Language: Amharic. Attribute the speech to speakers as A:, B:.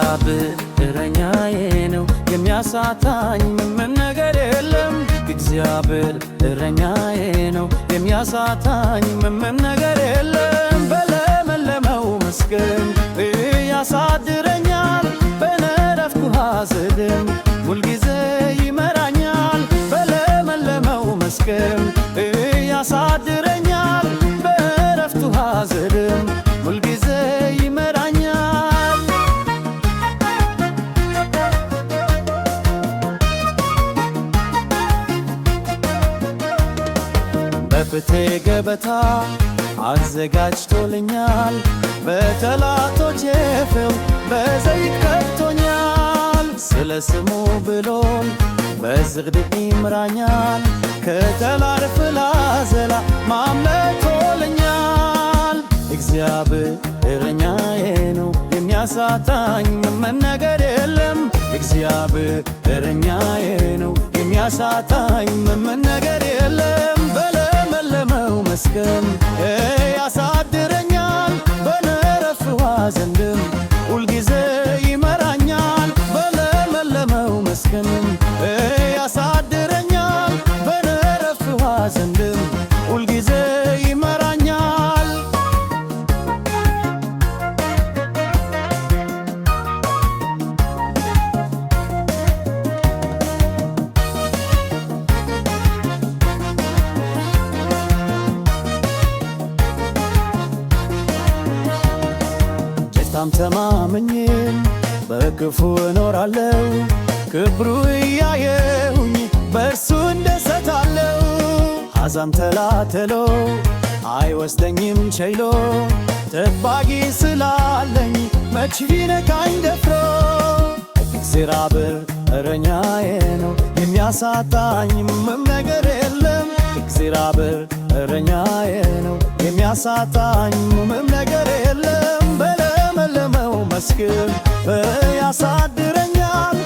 A: እግዚአብሔር እረኛዬ ነው የሚያሳጣኝ ምንም ነገር የለም። እግዚአብሔር እረኛዬ ነው የሚያሳጣኝ ምንም ነገር የለም። በለመለመው መስገን ያሳድረኛል በነረፍኩ ሐዘንም ሁልጊዜ ይመራኛል። በለመለመው መስገን ያሳድረኛል በነረፍኩ ሐዘንም ሁልጊዜ ይመራኛል። በፊቴ ገበታ አዘጋጅቶልኛል በጠላቶቼ ፊት በዘይት ቀብቶኛል። ስለ ስሙ ብሎን በዝግድቅ ይምራኛል ከጠላት ፍላጻ አምልጦልኛል። እግዚአብሔር እረኛዬ ነው የሚያሳጣኝ ምንም ነገር የለም። እግዚአብሔር እረኛዬ ነው የሚያሳጣኝ ምንም ነገር የለም። በለመለመው መስክም ያሳድረኛል በነረፍቱ ሐዘንም ሁልጊዜ ይመራኛል። በለመለመው መስክም ያሳድረኛል በነረፍቱ ሐዘንም ሁልጊዜ ይመራኛል። ደስታም ተማምኜም በክፉ እኖራለሁ ክብሩ እያየሁኝ በእርሱ እንደሰታለሁ። ሐዘን ተላትሎ አይወስደኝም ቸይሎ ጠባቂ ስላለኝ መች ቢነካኝ ደፍሮ። እግዚአብሔር እረኛዬ ነው የሚያሳጣኝ ምንም ነገር የለም። እግዚአብሔር እረኛዬ ነው የሚያሳጣኝ ምንም ነገር የለም። በለመለመው መስክ ያሳድረኛል